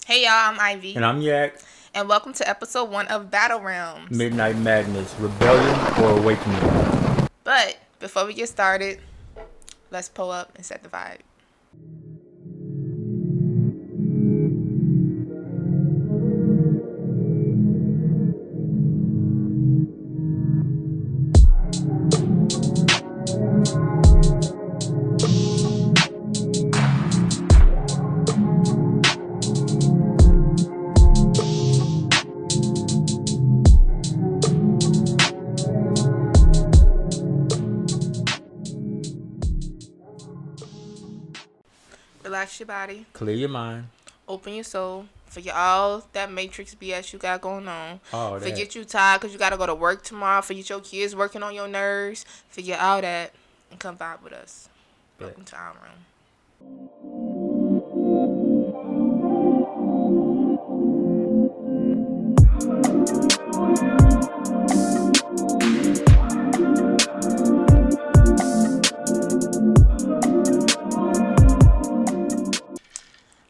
Hey y'all, I'm Ivy. And I'm Yak. And welcome to episode 1 of Battle Realms. Midnight Madness, Rebellion or Awakening. But before we get started, let's pull up and set the vibe. Relax your body, Clear your mind. open your soul. Forget all that Matrix BS you got going on. All that. Forget you tired because you got to go to work tomorrow. Forget your kids working on your nerves. Forget all that and come vibe with us. Bet. Welcome to our room.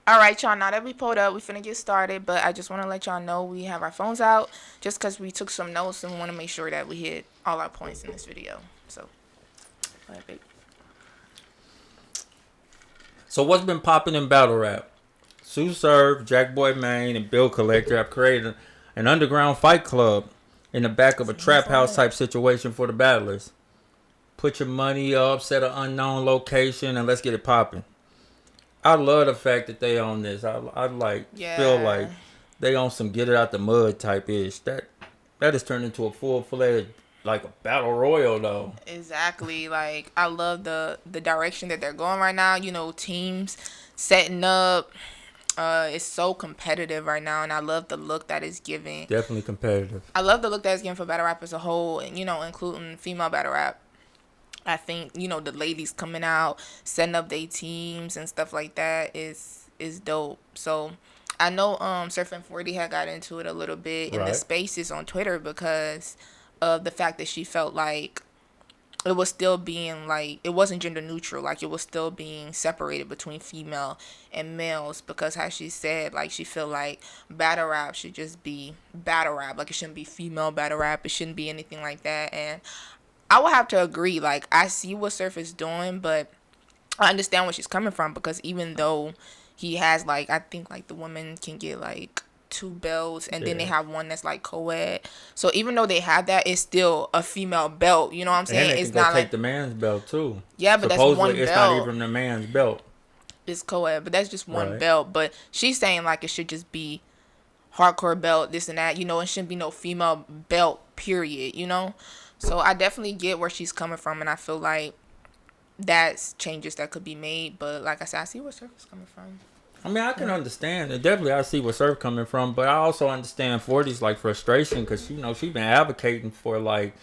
All right, y'all. Now that we pulled up, we finna get started. But I just want to let y'all know we have our phones out just because we took some notes and want to make sure that we hit all our points in this video. So, go ahead, babe. So what's been popping in battle rap? Sue Surf, Jack Boy Maine, and Bill Collector have created an underground fight club in the back of a trap house type situation for the battlers. Put your money up, set an unknown location, and let's get it popping. I love the fact that they on this. I feel like they on some get it out the mud type ish. That has turned into a full fledged like a battle royal though. Exactly. Like I love the direction that they're going right now. You know, teams setting up. It's so competitive right now, and I love the look that it's giving. Definitely competitive. I love the look that it's giving for battle rap as a whole, and including female battle rap. I think the ladies coming out, setting up their teams and stuff like that is dope. So I know Surfing 40 had got into it a little bit in the spaces on Twitter because of the fact that she felt like it was still being like it wasn't gender neutral, like it was still being separated between female and males because how she said like she feel like battle rap should just be battle rap, like it shouldn't be female battle rap, it shouldn't be anything like that. And I would have to agree. Like, I see what Surf is doing, but I understand where she's coming from because even though he has, like, I think, like, the women can get, like, 2 belts and then they have one that's, like, co-ed. So even though they have that, it's still a female belt. You know what I'm saying? And they it's can not go take like the man's belt, too. Yeah, but supposedly that's one it's belt. not even the man's belt. It's co-ed, but that's just one belt. But she's saying, like, it should just be hardcore belt, this and that. It shouldn't be no female belt, period, So I definitely get where she's coming from, and I feel like that's changes that could be made. But like I said, I see where Surf is coming from. I mean, I can understand. And definitely, I see where Surf coming from. But I also understand 40's like frustration because she's been advocating for like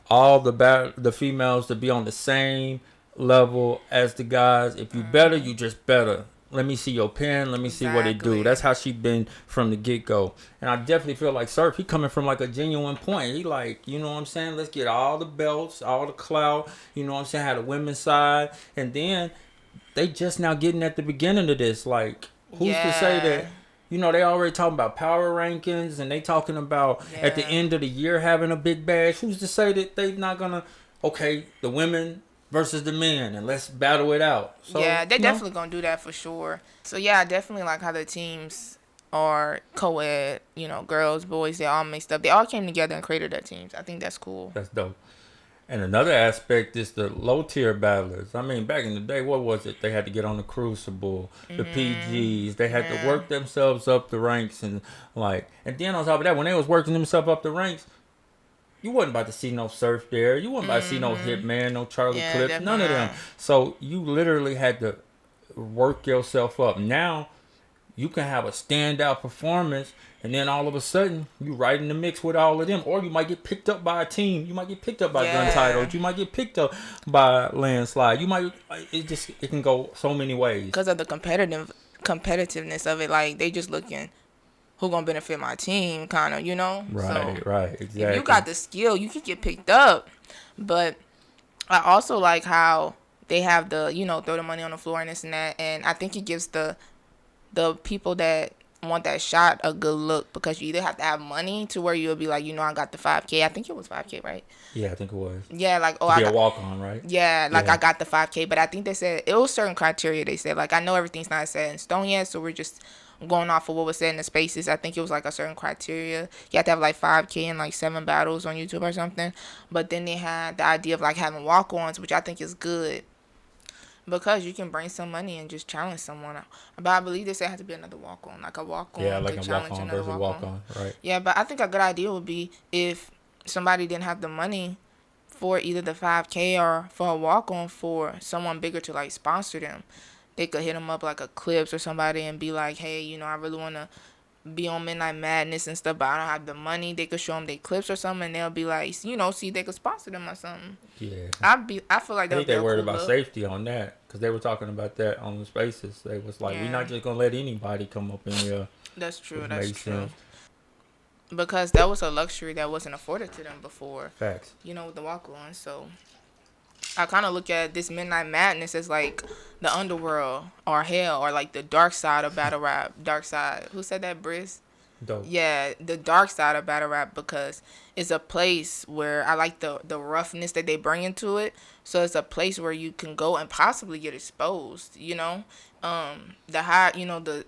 all the females to be on the same level as the guys. If you better, you just better. Let me see your pen. Let me see what it do. That's how she been from the get-go. And I definitely feel like Surf, he coming from like a genuine point. He like, you know what I'm saying? Let's get all the belts, all the clout. You know what I'm saying? Had the women's side. And then they just now getting at the beginning of this. Like, who's to say that, they already talking about power rankings and they talking about at the end of the year having a big bash. Who's to say that they not going to, okay, the women versus the men and let's battle it out. So, yeah, they definitely gonna do that for sure. So yeah, I definitely like how the teams are co-ed, girls, boys, they all mixed up. They all came together and created their teams. I think that's cool. That's dope. And another aspect is the low tier battlers. I mean, back in the day, what was it? They had to get on the Crucible, the PGs. They had to work themselves up the ranks and then on top of that, when they was working themselves up the ranks, you wasn't about to see no Surf there. You wasn't about to see no Hitman, no Charlie Clips, none of them. So you literally had to work yourself up. Now you can have a standout performance, and then all of a sudden you right in the mix with all of them, or you might get picked up by a team. You might get picked up by Gun Titles. You might get picked up by Landslide. It can go so many ways because of the competitiveness of it. Like they just looking. Who gonna benefit my team, kind of, Right, exactly. If you got the skill, you could get picked up. But I also like how they have the, throw the money on the floor and this and that. And I think it gives the people that want that shot a good look, because you either have to have money to where you'll be like, I got the 5K. I think it was 5K, right? Yeah, I think it was. Yeah, like, oh, To I be a got, walk on, right? yeah, like I Yeah. got the 5K, but I think they said it was certain criteria. They said, like, I know everything's not set in stone yet, so we're just going off of what was said in the spaces. I think it was like a certain criteria. You have to have like 5K and like 7 battles on YouTube or something. But then they had the idea of like having walk-ons, which I think is good, because you can bring some money and just challenge someone. But I believe they said it has to be another walk-on, like a Yeah, walk-on like to a walk challenge on another versus walk walk-on. on, right? Yeah, but I think a good idea would be if somebody didn't have the money for either the 5K or for a walk-on, for someone bigger to like sponsor them. They could hit them up like a Clips or somebody and be like, hey, I really want to be on Midnight Madness and stuff, but I don't have the money. They could show them their clips or something, and they'll be like, see, they could sponsor them or something. Yeah. I feel like I that would think be they a worried cool about look. safety on that because they were talking about that on the spaces. They was like, we're Yeah, not just gonna let anybody come up in here. that's true. Which That's makes true. sense. Because that was a luxury that wasn't afforded to them before. Facts. With the walk-on. So I kind of look at this Midnight Madness as like the underworld or hell, or like the dark side of battle rap. Dark side. Who said that, Briz? Dope. Yeah, the dark side of battle rap, because it's a place where I like the roughness that they bring into it. So it's a place where you can go and possibly get exposed. The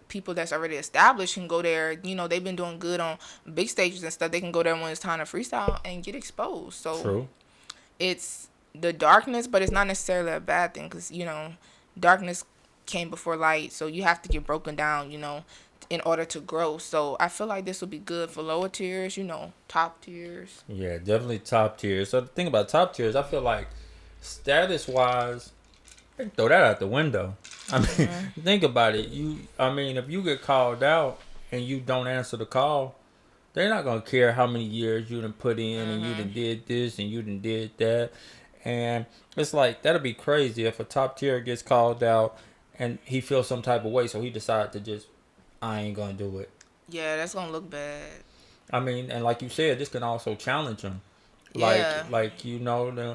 people that's already established can go there. They've been doing good on big stages and stuff. They can go there when it's time to freestyle and get exposed. So True. it's the darkness, but it's not necessarily a bad thing, because darkness came before light. So you have to get broken down. In order to grow. So I feel like this will be good for lower tiers, top tiers. Yeah, definitely top tier. So the thing about top tiers, I feel like status wise, they can throw that out the window. I mean, think about it. If you get called out and you don't answer the call, they're not gonna care how many years you done put in and you done did this and you done did that. And it's like that'll be crazy if a top tier gets called out and he feels some type of way, so he decided to just, I ain't gonna do it. Yeah, that's gonna look bad. And like you said, this can also challenge them. Yeah.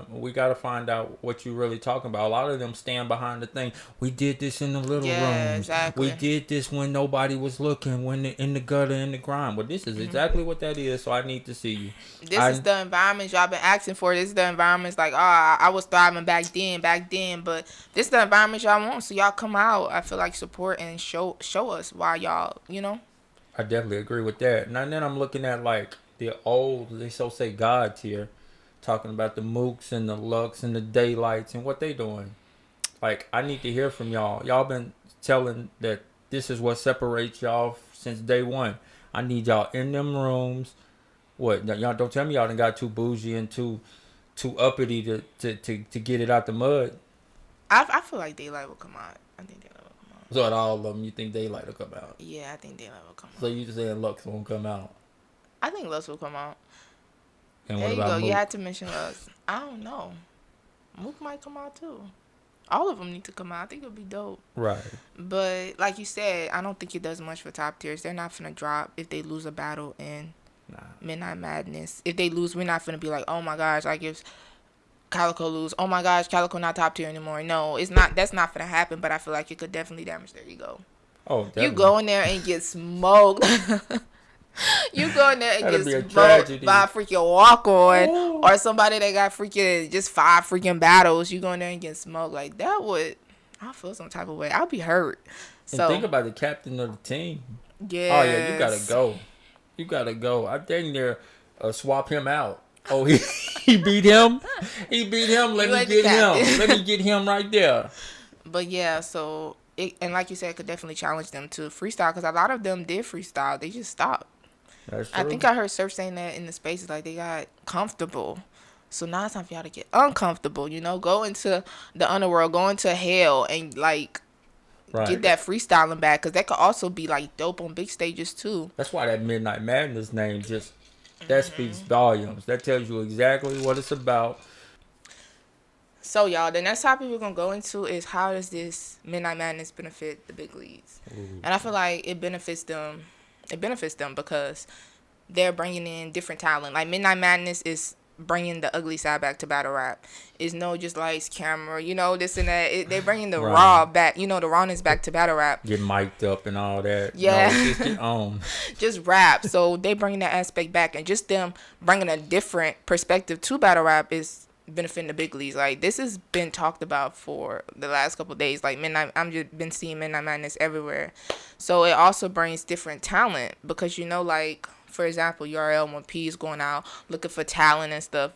We got to find out what you really talking about. A lot of them stand behind the thing. We did this in the little Yeah, rooms. exactly. We did this when nobody was looking, when in the gutter, in the grime. Well, this is exactly what that is, so I need to see you. This is the environment y'all been asking for. This is the environment's like, I was thriving back then, but this is the environment y'all want, so y'all come out. I feel like support and show us why y'all, I definitely agree with that. And then I'm looking at like the old, they so say God tier, talking about the Mooks and the Lux and the Daylights and what they doing. Like, I need to hear from y'all. Y'all been telling that this is what separates y'all since day one. I need y'all in them rooms. What, y'all don't tell me y'all done got too bougie and too uppity to get it out the mud. I feel like Daylight will come out. I think Daylight will come out. So at all of them, you think Daylight will come out? Yeah, I think Daylight will come out. So you just saying Lux won't come out? I think Lux will come out. And There what you about go. Mook? You had to mention Lux. I don't know. Mook might come out too. All of them need to come out. I think it'll be dope. Right. But like you said, I don't think it does much for top tiers. They're not finna drop if they lose a battle in Midnight Madness. If they lose, we're not finna be like, oh my gosh, like if Calico lose, oh my gosh, Calico not top tier anymore. No, it's not. That's not finna happen. But I feel like it could definitely damage their ego. Oh, definitely. You go in there and get smoked. You go in there and That'd be a get tragedy. smoked by a freaking walk-on or somebody that got freaking just 5 freaking battles. You go in there and get smoked. Like, that would, I feel some type of way. I'll be hurt. So, And think about the captain of the team. yes. Oh, yeah, you gotta go. You gotta go. I dang near swap him out. Oh, he beat him? He beat him? Let You me ain't the get him. captain. Let me get him right there. But yeah, so, and like you said, it could definitely challenge them to freestyle, because a lot of them did freestyle. They just stopped. That's true. I think I heard Surf saying that in the spaces, like they got comfortable. So now it's time for y'all to get uncomfortable, go into the underworld, go into hell, and like get that freestyling back, because that could also be like dope on big stages too. That's why that Midnight Madness name just, that speaks volumes. That tells you exactly what it's about. So y'all, the next topic we're going to go into is, how does this Midnight Madness benefit the big leagues? And I feel like it benefits them because they're bringing in different talent. Like, Midnight Madness is bringing the ugly side back to battle rap. It's no just lights, camera, this and that. They bringing the Right. raw back, the rawness back to battle rap. Get mic'd up and all that. Yeah. No, just get on. Just rap. So they bringing that aspect back, and just them bringing a different perspective to battle rap is benefiting the big leagues. Like, this has been talked about for the last couple of days. Like, Midnight, I'm just been seeing Midnight Madness everywhere. So it also brings different talent because, like, for example, URL, when P is going out looking for talent and stuff,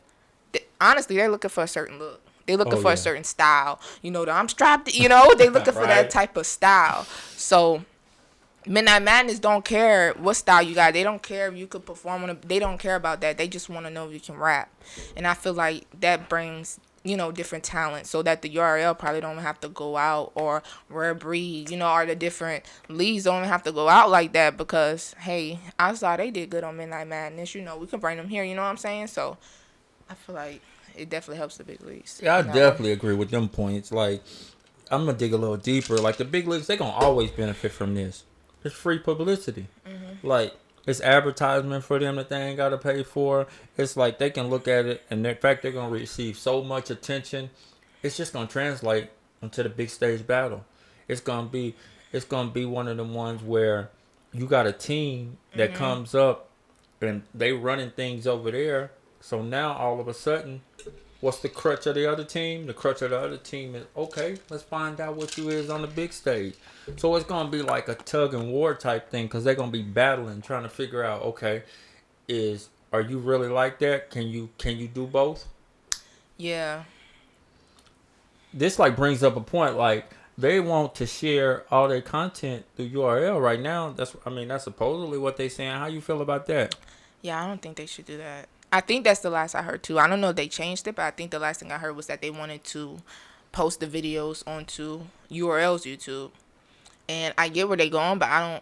honestly, they're looking for a certain look. They're looking for a certain style. I'm strapped, they looking for that type of style. So Midnight Madness don't care what style you got. They don't care if you could perform on they don't care about that. They just want to know if you can rap. And I feel like that brings, different talent so that the URL probably don't have to go out, or Rare Breed, or the different leagues don't have to go out like that because, hey, I saw they did good on Midnight Madness. We can bring them here, you know what I'm saying? So I feel like it definitely helps the big leagues. Yeah, I definitely agree with them points. Like, I'm going to dig a little deeper. Like, the big leagues, they're going to always benefit from this. It's free publicity. Mm-hmm. Like, it's advertisement for them that they ain't got to pay for. It's like they can look at it, and in fact, they're going to receive so much attention. It's just going to translate into the big stage battle. It's going to be one of the ones where you got a team that comes up and they running things over there. So now all of a sudden, what's the crutch of the other team? The crutch of the other team is, okay, let's find out what you is on the big stage. So it's going to be like a tug and war type thing because they're going to be battling, trying to figure out, okay, are you really like that? Can you do both? Yeah. This like brings up a point, like they want to share all their content through URL right now. That's supposedly what they saying. How you feel about that? Yeah, I don't think they should do that. I think that's the last I heard too. I don't know if they changed it, but I think the last thing I heard was that they wanted to post the videos onto URL's YouTube. And I get where they going, but I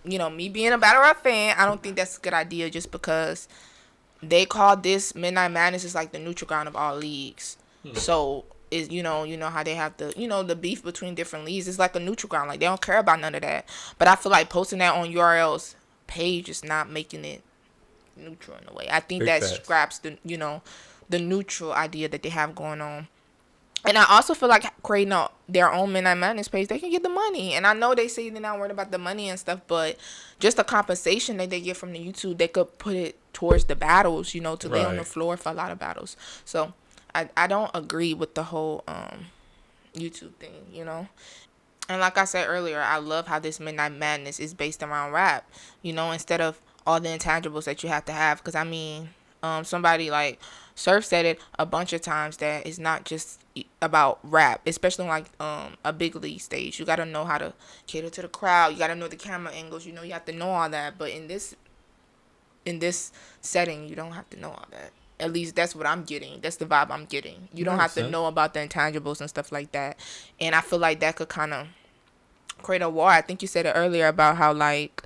don't, me being a battle rap fan, I don't think that's a good idea just because they call this Midnight Madness is like the neutral ground of all leagues. So is how they have the beef between different leagues. It's like a neutral ground. Like, they don't care about none of that. But I feel like posting that on URL's page is not making it neutral in a way. I think that scraps the neutral idea that they have going on. And I also feel like creating their own Midnight Madness page, they can get the money. And I know they say they're not worried about the money and stuff, but just the compensation that they get from the YouTube, they could put it towards the battles, to lay on the floor for a lot of battles. So I don't agree with the whole YouTube thing, And like I said earlier, I love how this Midnight Madness is based around rap, instead of all the intangibles that you have to have. Because, somebody like Surf said it a bunch of times that it's not just about rap, especially like a big league stage. You got to know how to cater to the crowd. You got to know the camera angles. You have to know all that. But in this setting, you don't have to know all that. At least that's what I'm getting. That's the vibe I'm getting. You don't have to know about the intangibles and stuff like that. And I feel like that could kind of create a war. I think you said it earlier about how, like,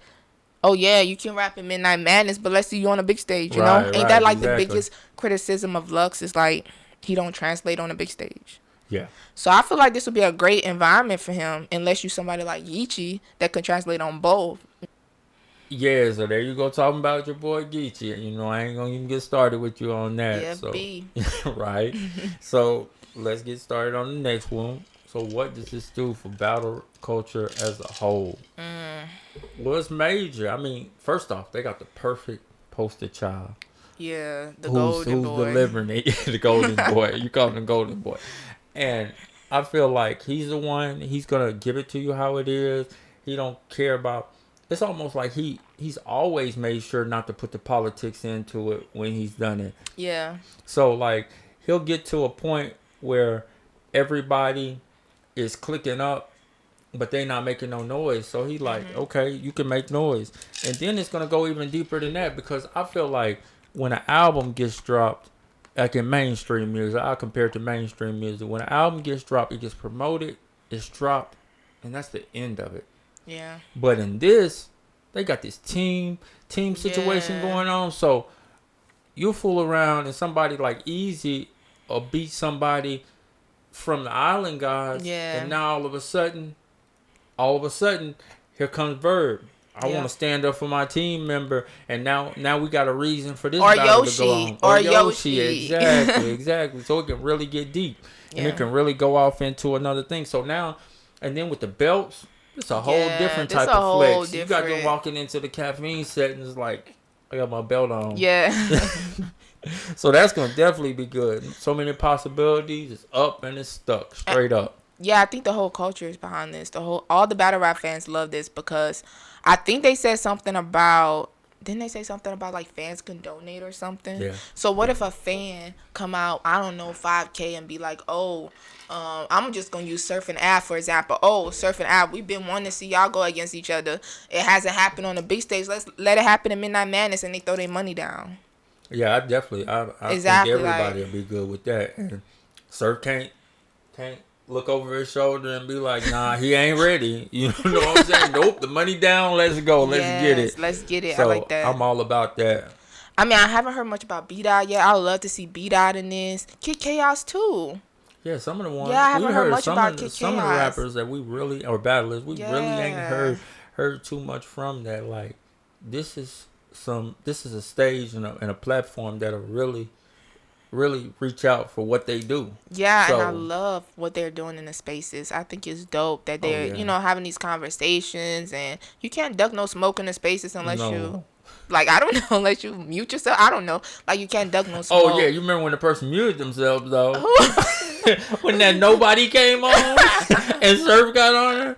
oh yeah, you can rap in Midnight Madness, but let's see you on a big stage, you know? Ain't that like the biggest criticism of Lux is like he don't translate on a big stage. Yeah. So I feel like this would be a great environment for him unless you somebody like Geechee that can translate on both. Yeah, so there you go talking about your boy Geechee. I ain't gonna even get started with you on that. Yeah, so. B. Right. So let's get started on the next one. So what does this do for battle culture as a whole? Well, it's major. First off, they got the perfect poster child. Yeah, the golden boy. Who's delivering it? The golden boy. You call him the golden boy. And I feel like he's the one. He's going to give it to you how it is. He don't care about... It's almost like he's always made sure not to put the politics into it when he's done it. Yeah. So, like, he'll get to a point where everybody is clicking up, but they not making no noise. So he like, okay, you can make noise. And then it's going to go even deeper than that because I feel like when an album gets dropped, like in mainstream music, I compare it to mainstream music. When an album gets dropped, it gets promoted, it's dropped, and that's the end of it. Yeah. But in this, they got this team situation going on. So you fool around and somebody like Easy or beat somebody from the Island Guys. Yeah. And now all of a sudden, here comes Verb. I want to stand up for my team member, and now we got a reason for this Or battle Yoshi. to go on. Or Yoshi. Exactly. So it can really get deep, and it can really go off into another thing. So now, and then with the belts, it's a whole different type of flex. You got them walking into the caffeine settings like, I got my belt on. Yeah. So that's gonna definitely be good. So many possibilities. It's up and it's stuck straight up. Yeah, I think the whole culture is behind this. All the battle rap fans love this because I think they said something about. Didn't they say something about like fans can donate or something? Yeah. So what if a fan come out, I don't know, 5K and be like, oh, I'm just gonna use Surf and Ab for example. Oh, Surf and Ab, we've been wanting to see y'all go against each other. It hasn't happened on the big stage. Let's let it happen in Midnight Madness, and they throw their money down. Yeah, I definitely. I Exactly, think everybody will be good with that. And Surf can't look over his shoulder and be like, nah, he ain't ready. You know what I'm saying? Nope, the money down. Let's go. Let's get it. Let's get it. So, I like that. I'm all about that. I mean, I haven't heard much about B-Dot yet. I would love to see B-Dot in this. Kid Chaos too. Yeah, some of the ones. Yeah, I haven't heard much about Kid Chaos. Some of the rappers that we really, or battlers, we really ain't heard too much from that. Like, this is a stage and a platform that'll really reach out for what they do. Yeah, and I love what they're doing in the spaces. I think it's dope that they're, having these conversations, and you can't duck no smoke in the spaces unless you, like, I don't know, unless you mute yourself. I don't know. Like, you can't duck no smoke. Oh, yeah, you remember when the person muted themselves, though? When that nobody came on and Surf got on her?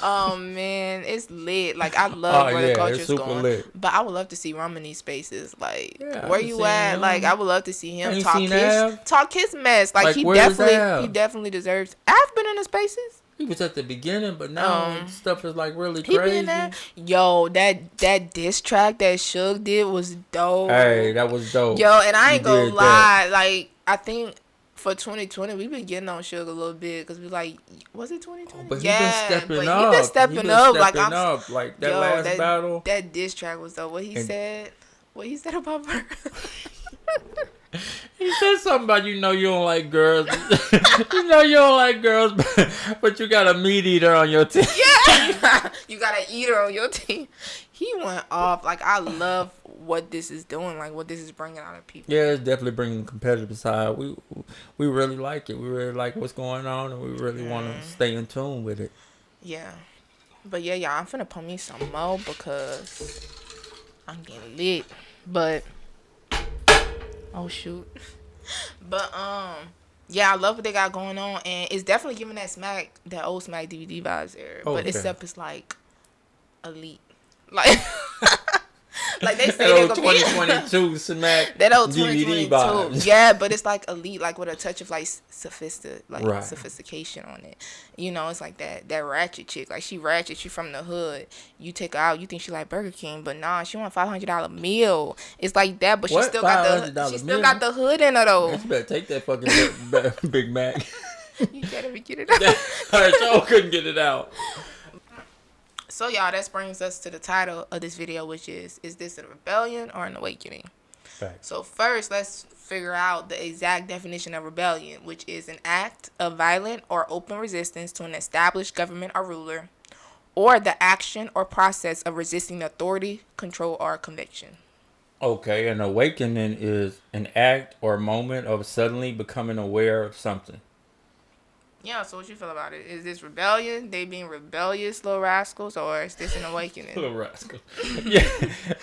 Oh man, it's lit. Like, I love where the culture's going. Lit. But I would love to see Rum in these spaces. Like, where you at? Him. Like, I would love to see him talk his mess. Like he definitely deserves. I've been in the spaces. He was at the beginning, but now stuff is like really he crazy. Been there. Yo, that diss track that Suge did was dope. Hey, that was dope. Yo, and I ain't gonna lie. Like, I think for 2020, we've been getting on Suge a little bit because we like, was it 2020? But he's been stepping up. He been stepping up. Like that last battle. That diss track was dope. What he said about her. He said something about you don't like girls. You don't like girls, but you got a meat eater on your team. Yeah, you got an eater on your team. He went off. Like, I love what this is doing, like what this is bringing out of people. Yeah, it's definitely bringing the competitive side. We really like it. We really like what's going on, and we really want to stay in tune with it. Yeah, but yeah, y'all, I'm finna put me some more because I'm getting lit. But oh shoot, but yeah, I love what they got going on, and it's definitely giving that old Smack DVD vibes there. But except it's like elite, like. Like they say, that old 2022 Smack that old DVD vibes. Yeah, but it's like elite, like with a touch of like sophistication on it. It's like that ratchet chick. Like, she ratchet, she from the hood. You take her out, you think she like Burger King, but nah, she want $500 meal. It's like that, but she still got the hood in her though. You better take that fucking Big Mac. You can't even get it out. Alright, y'all couldn't get it out. So, y'all, that brings us to the title of this video, which is this a rebellion or an awakening? Fact. So, first, let's figure out the exact definition of rebellion, which is an act of violent or open resistance to an established government or ruler, or the action or process of resisting authority, control, or conviction. Okay, an awakening is an act or moment of suddenly becoming aware of something. Yeah, so what you feel about it? Is this rebellion? They being rebellious little rascals, or is this an awakening? Little rascals.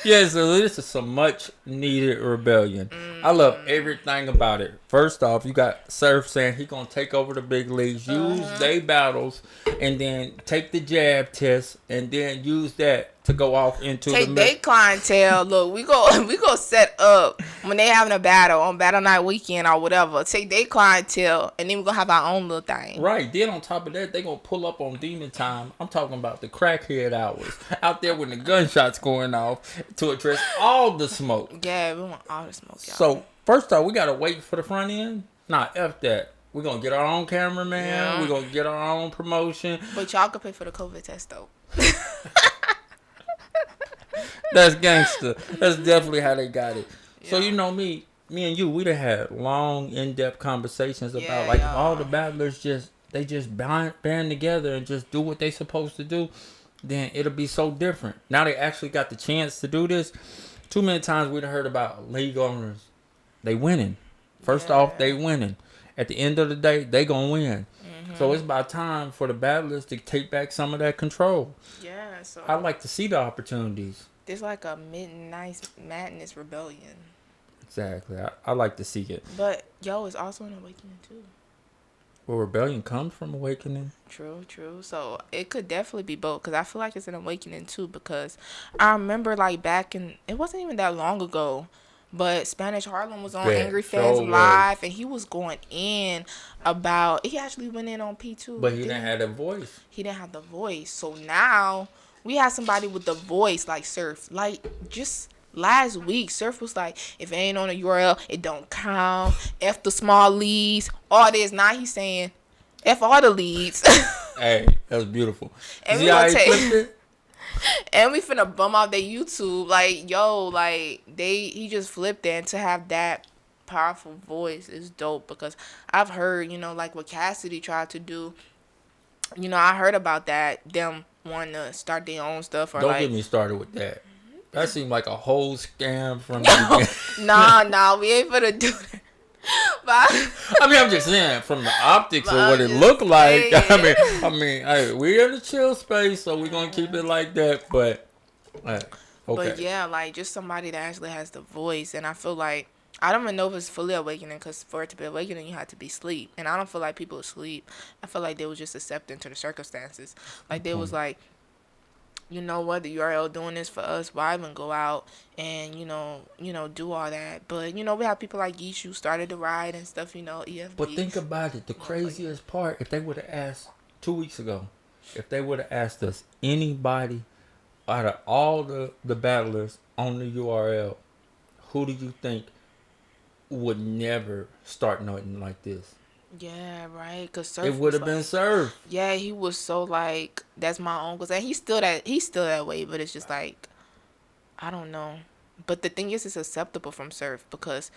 Yeah, so this is some much needed rebellion. I love everything about it. First off, you got Surf saying he gonna take over the big leagues, use they battles, and then take the jab test, and then use that to go off into take their clientele. Look, we go set up when they having a battle on Battle Night weekend or whatever. Take their clientele, and then we gonna have our own little thing. Right. Then on top of that, they gonna pull up on Demon Time. I'm talking about the crackhead hours out there when the gunshots going off to address all the smoke. Yeah, we want all the smoke, y'all. So first off, we gotta wait for the front end. Nah, F that. We're gonna get our own cameraman. Yeah. We're gonna get our own promotion. But y'all can pay for the COVID test though. That's gangster. That's definitely how they got it. Yeah. So me and you, we done had long, in-depth conversations about if all the battlers just band together and just do what they supposed to do, then it'll be so different. Now they actually got the chance to do this. Too many times we'd heard about league owners. They winning. First off, they Yeah. winning. At the end of the day, they gonna win. So Mhm. it's about time for the battlers to take back some of that control. Yeah. I So like to see the opportunities. it's like a midnight madness rebellion. Exactly. I like to see it. But yo, it's also an awakening too. Where rebellion comes from awakening. True, true. So it could definitely be both because I feel like it's an awakening too because I remember like back in it wasn't even that long ago, but Spanish Harlem was on Yeah, Angry Fans sure was. Live and he was going in about he actually went in on P2. But he didn't have that voice. He didn't have the voice. So now we have somebody with the voice like Surf. Like just last week, Surf was like, if it ain't on a URL, it don't count. F the small leads. All this. Now he's saying F all the leads. Hey, that was beautiful. And See we how gonna he take flipped it? and we finna bum out their YouTube. Like, yo, like he just flipped it and to have that powerful voice is dope because I've heard, like what Cassidy tried to do. I heard about that, them wanting to start their own stuff or Don't like get me started with that. That seemed like a whole scam from the beginning. nah, we ain't finna do that. But I mean, I'm just saying, from the optics of But what I'm it just looked like. saying. Hey, we're in a chill space, so we're gonna keep it like that. But, hey, okay. But yeah, like just somebody that actually has the voice, and I feel like I don't even know if it's fully awakening, because for it to be awakening, you have to be asleep, and I don't feel like people asleep. I feel like they was just accepting to the circumstances. Like they was like, you know what, the URL doing this for us, why even go out and do all that? But we have people like Yishu started the ride and stuff, EFB. But think about it. The craziest part, if they would have asked 2 weeks ago, if they would have asked us, anybody out of all the battlers on the URL, who do you think would never start nothing like this? Yeah, right. Cause Surf It would was have been like, served. yeah, he was so like, that's my uncle's, and he's still that way. But it's just like, I don't know. But the thing is, it's acceptable from Surf because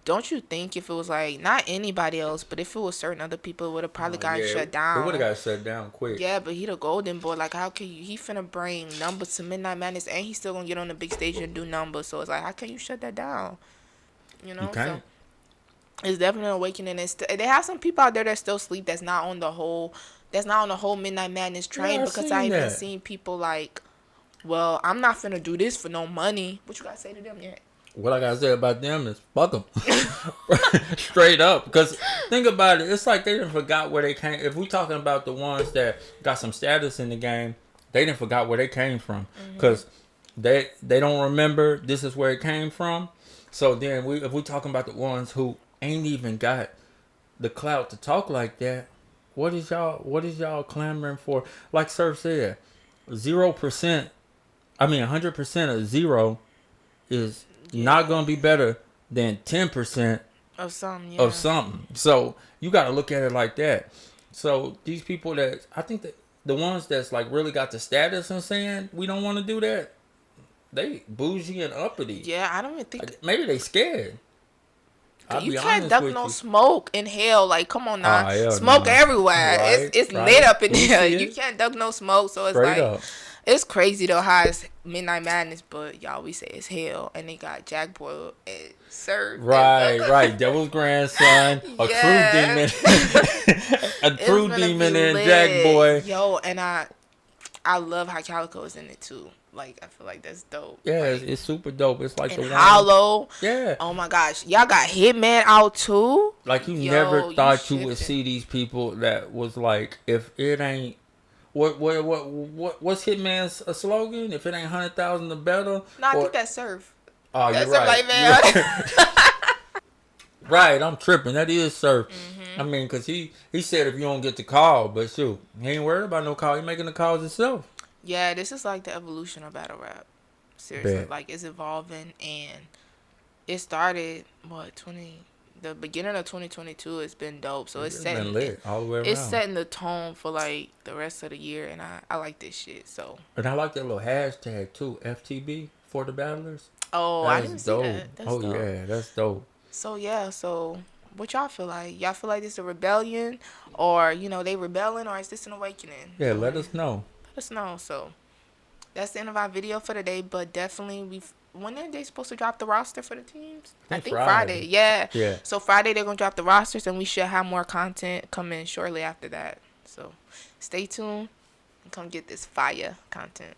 don't you think if it was like not anybody else, but if it was certain other people, it would have probably Oh, gotten yeah, shut it would have down. got shut down quick. Yeah, but he the golden boy. Like, how can you? He finna bring numbers to Midnight Madness, and he's still gonna get on the big stage and do numbers. So it's like, how can you shut that down? You So can't. it's definitely an awakening. They have some people out there that still sleep. That's not on the whole. That's not on the whole Midnight Madness train Yeah, I because I seen even that. seen people like, well, I'm not finna do this for no money. What you gotta say to them yet? What I gotta say about them is fuck them. Straight up. Because think about it. It's like they didn't forgot where they came. If we talking about the ones that got some status in the game, they didn't forgot where they came from. Because they don't remember this is where it came from. So then if we talking about the ones who ain't even got the clout to talk like that, what is y'all clamoring for? Like Surf said, 0%. I mean 100% of zero is not gonna be better than 10% Of some, of yeah. something. So you got to look at it like that. So these people that I think that the ones that's like really got the status and saying we don't want to do that, they bougie and uppity. Yeah, I don't even think Like, maybe they scared. I'll you be can't honest duck with no you. smoke in hell. Like, come on now, Hell smoke no. everywhere. Right, It's right. lit up in We there. see You it. can't duck no smoke. So it's Straight like, up. it's crazy though how it's Midnight Madness, but y'all we say it's hell, and they got Jack Boy and Surf. Right. Devil's grandson, a Yeah. true demon, a It's true gonna demon be and lit. Jack Boy. Yo, and I love how Calico is in it too. Like, I feel like that's dope. Yeah, Like, it's super dope. It's like the and one. Hollow. Yeah. Oh my gosh, y'all got Hitman out too. Like you Yo, never thought you would shifting. see these people that was like, if it ain't what's Hitman's slogan? If it ain't 100,000 or better. No, I Or, think that's Surf. oh, you're That's Surf right. like man. Right, I'm tripping. That is Surf. I mean, cause he said if you don't get the call, but shoot, he ain't worried about no call. He making the calls himself. Yeah, this is like the evolution of battle rap. Seriously, Bet. like it's evolving, and it started the beginning of 2022. It's been dope, so it's It's setting been lit all the way around. it's setting the tone for like the rest of the year, and I like this shit. So And I like that little hashtag too, FTB for the battlers. I That's didn't see dope. that. That's Oh dope. yeah, that's dope. So what y'all feel like? Y'all feel like this a rebellion, or they rebelling, or is this an awakening? Yeah, let us know. Let us know. So That's the end of our video for today. But definitely, when are they supposed to drop the roster for the teams? I think Friday. Yeah. Yeah. So Friday they're gonna drop the rosters, and we should have more content coming shortly after that. So stay tuned and come get this fire content.